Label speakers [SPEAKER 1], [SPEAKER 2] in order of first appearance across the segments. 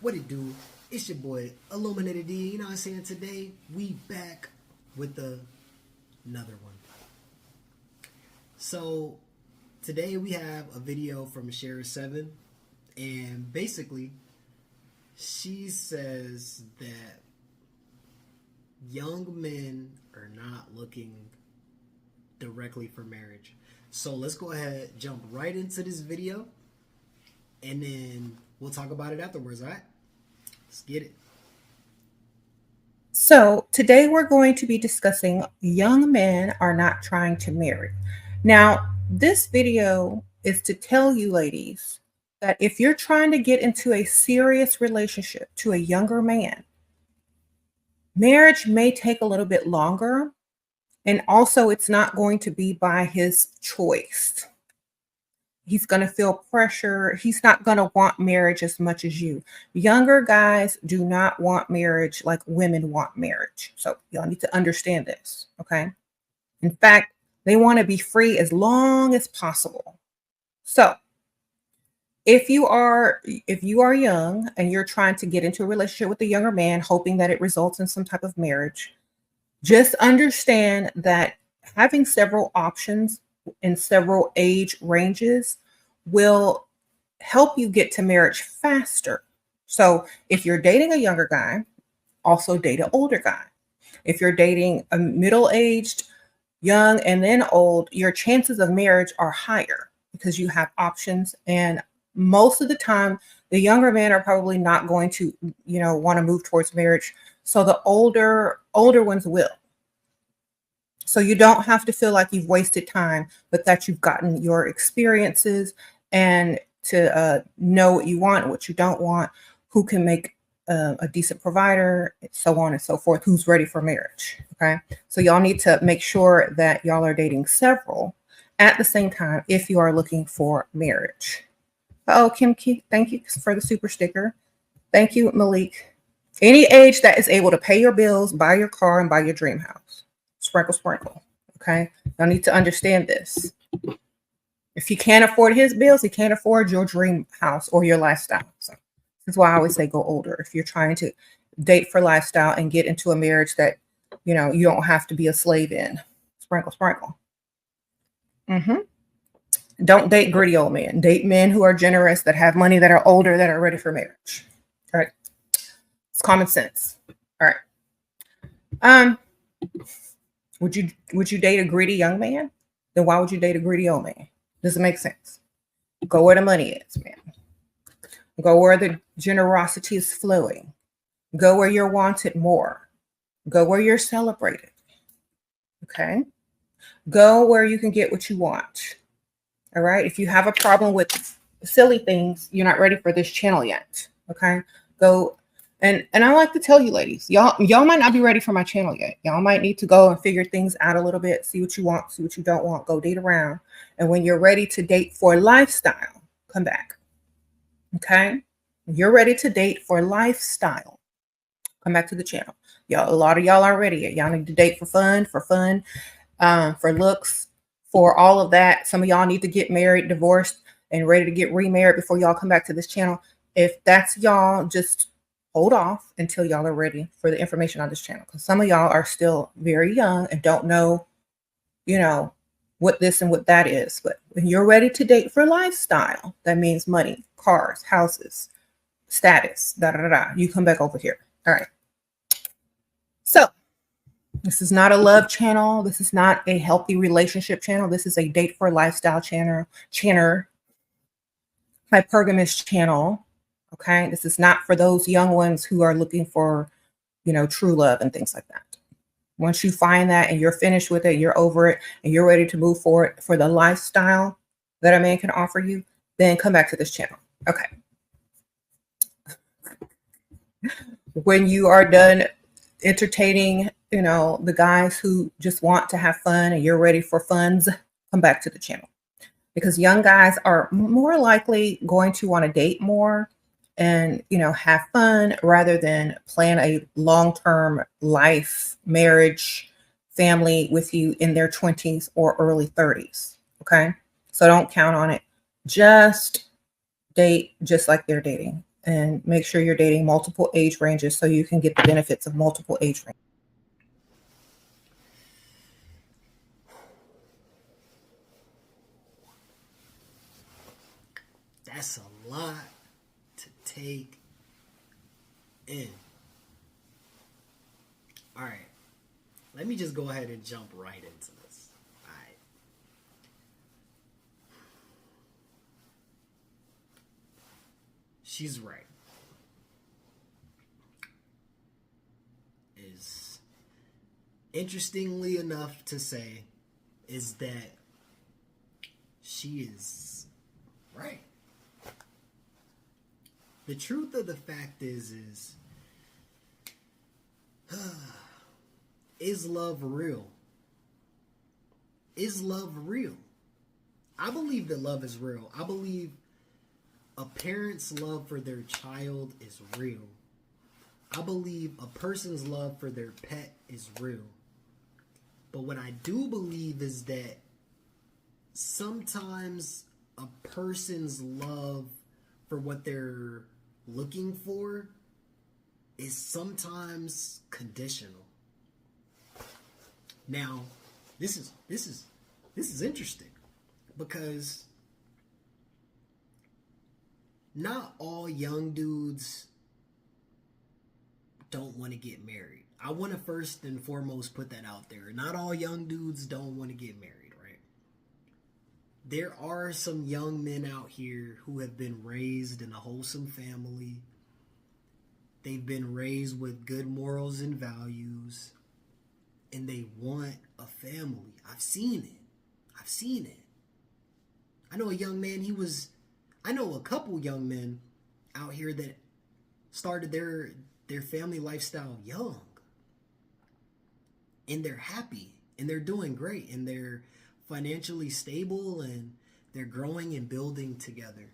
[SPEAKER 1] What it do? It's your boy Illuminated D. You know what I'm saying? Today we back with another one. So today we have a video from Sheraseven, and basically she says that young men are not looking directly for marriage. So let's go ahead, jump right into this video, and then we'll talk about it afterwards. All right, let's get it.
[SPEAKER 2] So today we're going to be discussing young men are not trying to marry. Now, this video is to tell you ladies that if you're trying to get into a serious relationship to a younger man, marriage may take a little bit longer. And also, it's not going to be by his choice. He's going to feel pressure. He's not going to want marriage as much as you. Younger guys do not want marriage like women want marriage. So y'all need to understand this, okay? In fact, they want to be free as long as possible. So if you are young and you're trying to get into a relationship with a younger man, hoping that it results in some type of marriage, just understand that having several options in several age ranges will help you get to marriage faster. So if you're dating a younger guy, also date an older guy. If you're dating a middle-aged, young, and then old, your chances of marriage are higher because you have options. And most of the time, the younger men are probably not going to, want to move towards marriage. So the older ones will. So you don't have to feel like you've wasted time, but that you've gotten your experiences and to know what you want, what you don't want, who can make a decent provider, so on and so forth, who's ready for marriage. Okay. So y'all need to make sure that y'all are dating several at the same time if you are looking for marriage. Oh, Kim Key, thank you for the super sticker. Thank you, Malik. Any age that is able to pay your bills, buy your car, and buy your dream house. Sprinkle, sprinkle. Okay. Y'all need to understand this. If he can't afford his bills, he can't afford your dream house or your lifestyle. So this is why I always say go older. If you're trying to date for lifestyle and get into a marriage that, you don't have to be a slave in. Sprinkle, sprinkle. Don't date gritty old men. Date men who are generous, that have money, that are older, that are ready for marriage. All right. It's common sense. All right. Would you date a greedy young man? Then why would you date a greedy old man? Does it make sense? Go where the money is, man. Go where the generosity is flowing. Go where you're wanted more. Go where you're celebrated. Okay? Go where you can get what you want. All right? If you have a problem with silly things, you're not ready for this channel yet. Okay? Go. And I like to tell you, ladies, y'all might not be ready for my channel yet. Y'all might need to go and figure things out a little bit, see what you want, see what you don't want, go date around. And when you're ready to date for lifestyle, come back. Okay? When you're ready to date for lifestyle, come back to the channel. Y'all, a lot of y'all aren't ready yet. Y'all need to date for fun, for looks, for all of that. Some of y'all need to get married, divorced, and ready to get remarried before y'all come back to this channel. If that's y'all, just hold off until y'all are ready for the information on this channel, because some of y'all are still very young and don't know, what this and what that is. But when you're ready to date for lifestyle, that means money, cars, houses, status, you come back over here. All right. So this is not a love channel. This is not a healthy relationship channel. This is a date for lifestyle channel, hypergamous channel. Okay. This is not for those young ones who are looking for, true love and things like that. Once you find that and you're finished with it, you're over it, and you're ready to move forward for the lifestyle that a man can offer you, then come back to this channel. Okay. When you are done entertaining, the guys who just want to have fun and you're ready for funds, come back to the channel. Because young guys are more likely going to want to date more and, have fun rather than plan a long-term life, marriage, family with you in their 20s or early 30s. Okay. So don't count on it. Just date just like they're dating. and make sure you're dating multiple age ranges so you can get the benefits of multiple age ranges.
[SPEAKER 1] That's a lot to take in. All right. Let me just go ahead and jump right into this. All right. She's right. Is interestingly enough to say is that she is right. The truth of the fact is love real? Is love real? I believe that love is real. I believe a parent's love for their child is real. I believe a person's love for their pet is real. But what I do believe is that sometimes a person's love for what they're looking for is sometimes conditional. Now, this is interesting because not all young dudes don't want to get married. I want to first and foremost put that out there. Not all young dudes don't want to get married, right? There are some young men out here who have been raised in a wholesome family. They've been raised with good morals and values, and they want a family. I've seen it. I know a young man, I know a couple young men out here that started their family lifestyle young. And they're happy, and they're doing great, and they're financially stable, and they're growing and building together.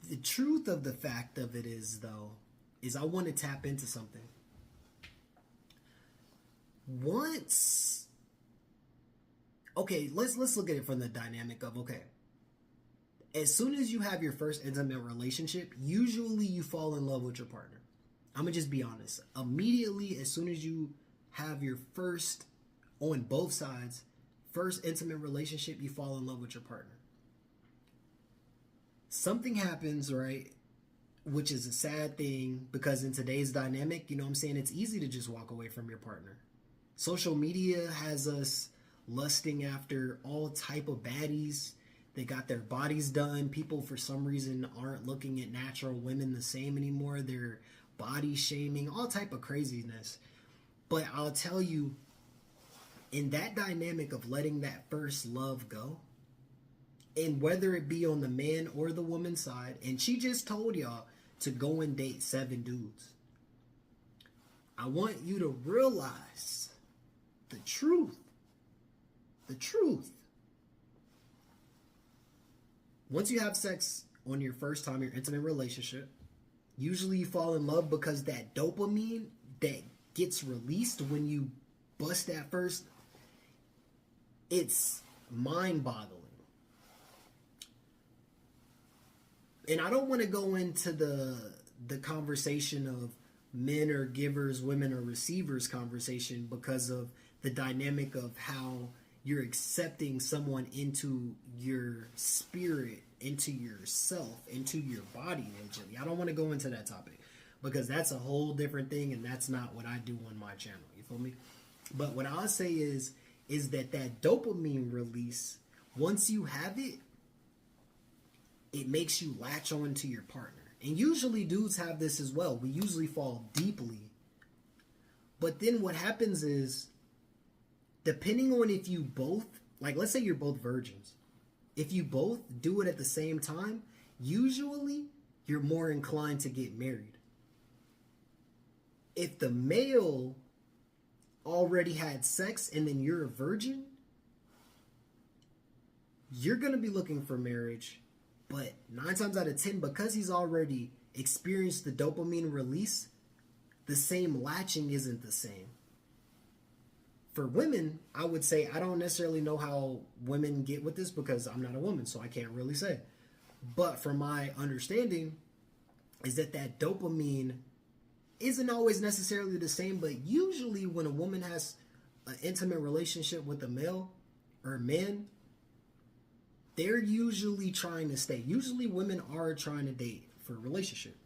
[SPEAKER 1] The truth of the fact of it is, though, is I want to tap into something. Let's look at it from the dynamic of, as soon as you have your first intimate relationship, usually you fall in love with your partner. I'm going to just be honest. Immediately, as soon as you have your first, on both sides, first intimate relationship, you fall in love with your partner. Something happens, right, which is a sad thing, because in today's dynamic, you know what I'm saying, it's easy to just walk away from your partner. Social media has us lusting after all type of baddies. They got their bodies done. People, for some reason, aren't looking at natural women the same anymore. They're body shaming, all type of craziness. But I'll tell you, in that dynamic of letting that first love go, and whether it be on the man or the woman's side, and she just told y'all to go and date 7 dudes, I want you to realize the truth. The truth. Once you have sex on your first time, your intimate relationship, usually you fall in love because that dopamine that gets released when you bust that first, it's mind-boggling. And I don't want to go into the conversation of men are givers, women are receivers conversation, because of the dynamic of how you're accepting someone into your spirit, into yourself, into your body eventually. I don't want to go into that topic because that's a whole different thing, and that's not what I do on my channel. You feel me? But what I'll say is that dopamine release, once you have it, it makes you latch on to your partner. And usually dudes have this as well. We usually fall deeply. But then what happens is, depending on if you both, like let's say you're both virgins, if you both do it at the same time, usually you're more inclined to get married. If the male already had sex and then you're a virgin, you're going to be looking for marriage. But 9 times out of 10, because he's already experienced the dopamine release, the same latching isn't the same. For women, I would say, I don't necessarily know how women get with this because I'm not a woman, so I can't really say. But from my understanding is that dopamine isn't always necessarily the same, but usually when a woman has an intimate relationship with a male or man, they're usually trying to stay. Usually women are trying to date for a relationship.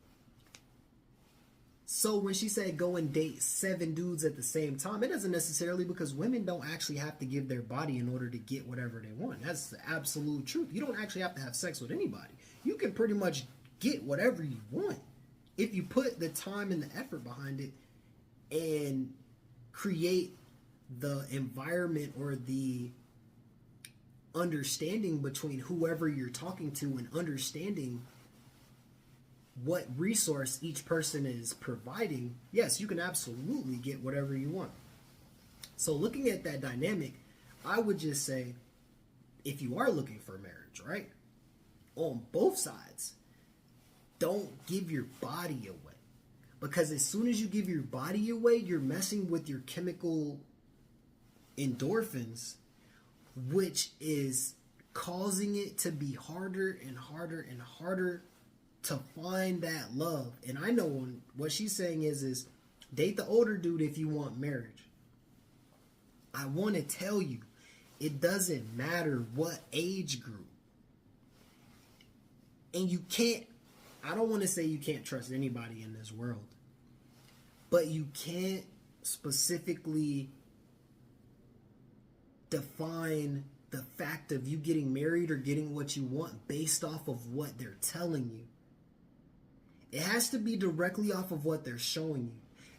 [SPEAKER 1] So when she said go and date 7 dudes at the same time, it doesn't necessarily, because women don't actually have to give their body in order to get whatever they want. That's the absolute truth. You don't actually have to have sex with anybody. You can pretty much get whatever you want if you put the time and the effort behind it and create the environment or the understanding between whoever you're talking to and understanding what resource each person is providing. Yes, you can absolutely get whatever you want. So looking at that dynamic, I would just say, if you are looking for marriage, right, on both sides, don't give your body away. Because as soon as you give your body away, you're messing with your chemical endorphins, which is causing it to be harder and harder and harder to find that love. And I know what she's saying is date the older dude if you want marriage. I want to tell you, it doesn't matter what age group. And you can't, I don't want to say you can't trust anybody in this world, but you can't specifically define the fact of you getting married or getting what you want based off of what they're telling you. It has to be directly off of what they're showing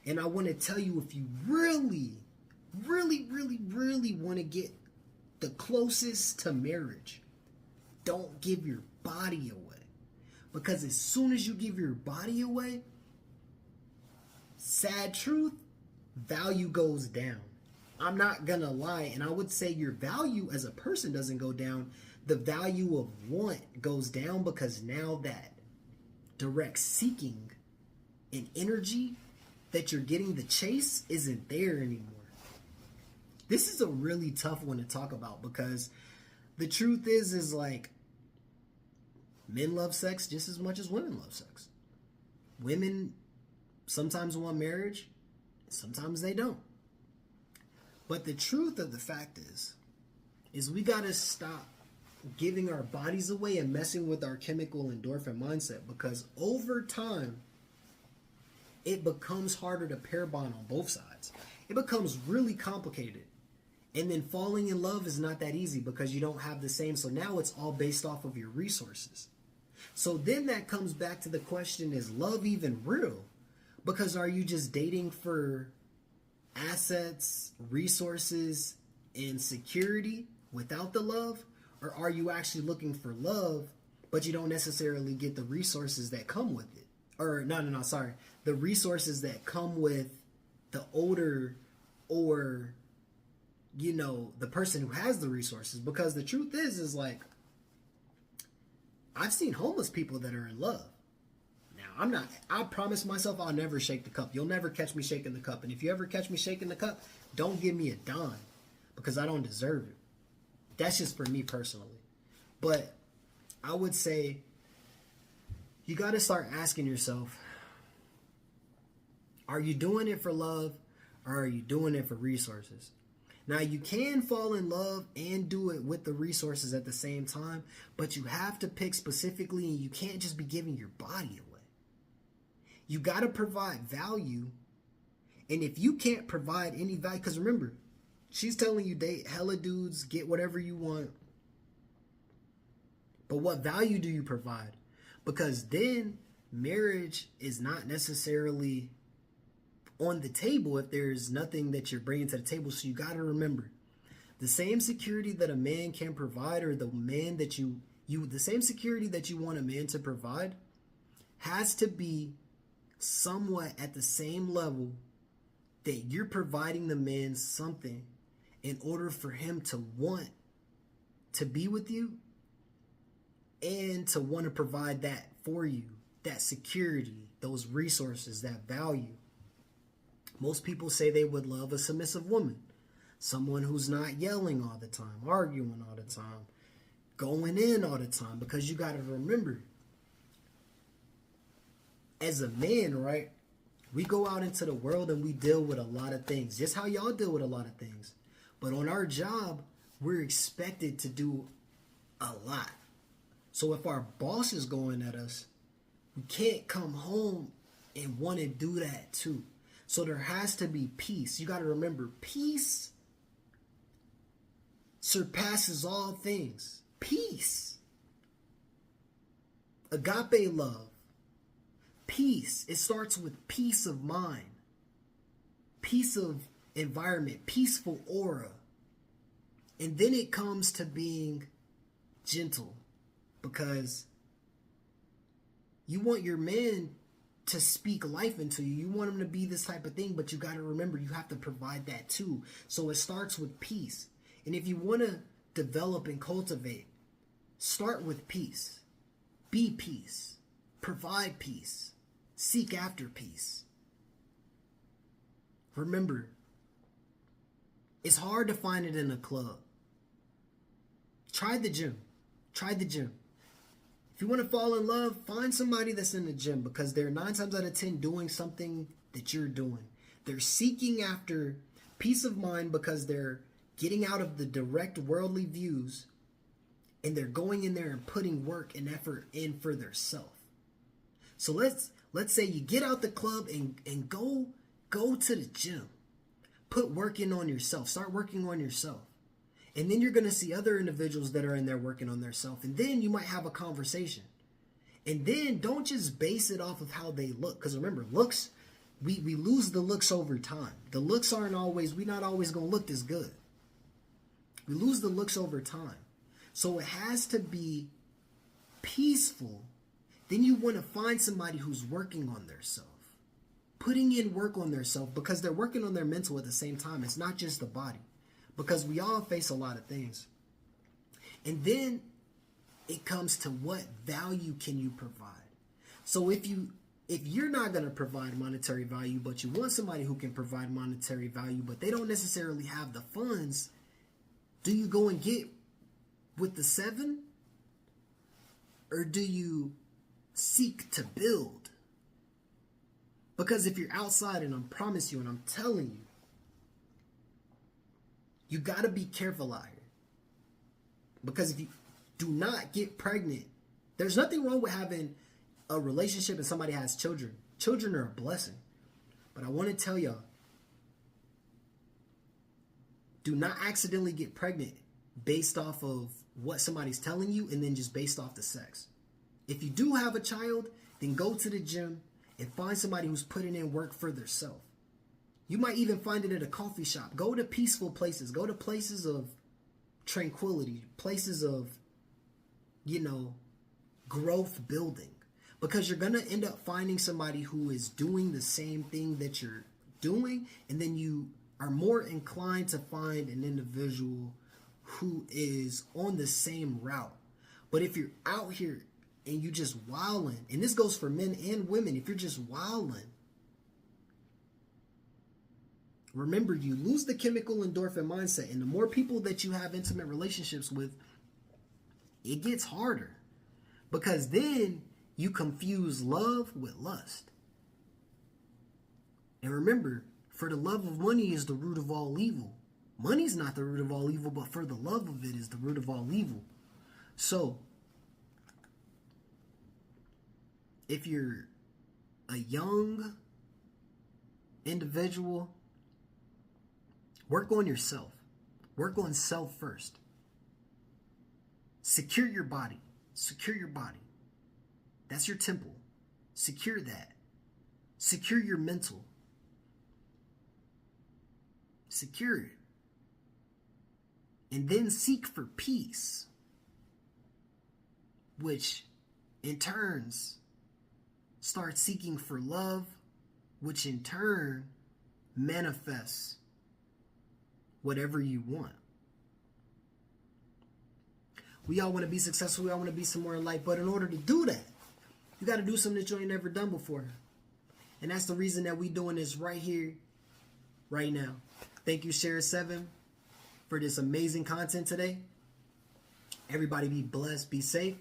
[SPEAKER 1] you. And I want to tell you, if you really, really, really, really want to get the closest to marriage, don't give your body away. Because as soon as you give your body away, sad truth, value goes down. I'm not gonna lie, and I would say your value as a person doesn't go down. The value of want goes down, because now that direct seeking and energy that you're getting, the chase, isn't there anymore. This is a really tough one to talk about, because the truth is like, men love sex just as much as women love sex. Women sometimes want marriage, sometimes they don't. But the truth of the fact is we gotta stop giving our bodies away and messing with our chemical endorphin mindset, because over time, it becomes harder to pair bond on both sides. It becomes really complicated. And then falling in love is not that easy, because you don't have the same. So now it's all based off of your resources. So then that comes back to the question, is love even real? Because are you just dating for assets, resources, and security without the love? Or are you actually looking for love, but you don't necessarily get the resources that come with it? Or sorry. The resources that come with the older, or, you know, the person who has the resources. Because the truth is like, I've seen homeless people that are in love. Now, I promise myself I'll never shake the cup. You'll never catch me shaking the cup. And if you ever catch me shaking the cup, don't give me a dime, because I don't deserve it. That's just for me personally. But I would say you got to start asking yourself, are you doing it for love, or are you doing it for resources? Now, you can fall in love and do it with the resources at the same time, but you have to pick specifically, and you can't just be giving your body away. You got to provide value. And if you can't provide any value, because remember, she's telling you date hella dudes, get whatever you want. But what value do you provide? Because then marriage is not necessarily on the table if there's nothing that you're bringing to the table. So you got to remember, the same security that a man can provide, or the man that the same security that you want a man to provide, has to be somewhat at the same level that you're providing the man something in order for him to want to be with you and to want to provide that for you, that security, those resources, that value. Most people say they would love a submissive woman, someone who's not yelling all the time, arguing all the time, going in all the time, because you got to remember, as a man, right, we go out into the world and we deal with a lot of things, just how y'all deal with a lot of things. But on our job, we're expected to do a lot. So if our boss is going at us, we can't come home and want to do that too. So there has to be peace. You got to remember, peace surpasses all things. Peace. Agape love. Peace. It starts with peace of mind. Peace of environment. Peaceful aura. And then it comes to being gentle. Because you want your man to speak life into you. You want him to be this type of thing, but you got to remember, you have to provide that too. So it starts with peace. And if you want to develop and cultivate, start with peace. Be peace. Provide peace. Seek after peace. Remember, it's hard to find it in a club. Try the gym. Try the gym. If you want to fall in love, find somebody that's in the gym, because they're 9 times out of 10 doing something that you're doing. They're seeking after peace of mind because they're getting out of the direct worldly views, and they're going in there and putting work and effort in for their self. So let's say you get out the club and go to the gym. Put work in on yourself. Start working on yourself. And then you're going to see other individuals that are in there working on their self. And then you might have a conversation. And then don't just base it off of how they look. Because remember, looks, we lose the looks over time. The looks aren't always, we're not always going to look this good. We lose the looks over time. So it has to be peaceful. Then you want to find somebody who's working on their self. Putting in work on their self, because they're working on their mental at the same time. It's not just the body. Because we all face a lot of things. And then it comes to what value can you provide. So if you're not going to provide monetary value, but you want somebody who can provide monetary value, but they don't necessarily have the funds, do you go and get with the 7? Or do you seek to build? Because if you're outside, and I promise you, and I'm telling you, you got to be careful out here. Because if you do not get pregnant, there's nothing wrong with having a relationship and somebody has children. Children are a blessing. But I want to tell y'all, do not accidentally get pregnant based off of what somebody's telling you and then just based off the sex. If you do have a child, then go to the gym and find somebody who's putting in work for themselves. You might even find it at a coffee shop. Go to peaceful places. Go to places of tranquility. Places of, growth building. Because you're going to end up finding somebody who is doing the same thing that you're doing. And then you are more inclined to find an individual who is on the same route. But if you're out here and you just wilding, and this goes for men and women, if you're just wilding, remember, you lose the chemical endorphin mindset, and the more people that you have intimate relationships with, it gets harder. Because then you confuse love with lust. And remember, for the love of money is the root of all evil. Money's not the root of all evil, but for the love of it is the root of all evil. So, if you're a young individual, work on yourself. Work on self first. Secure your body. Secure your body. That's your temple. Secure that. Secure your mental. Secure it. And then seek for peace, which in turns start seeking for love, which in turn manifests whatever you want. We all want to be successful. We all want to be somewhere in life. But in order to do that, you got to do something that you ain't never done before. And that's the reason that we doing this right here, right now. Thank you, SheRaSeven, for this amazing content today. Everybody be blessed, be safe.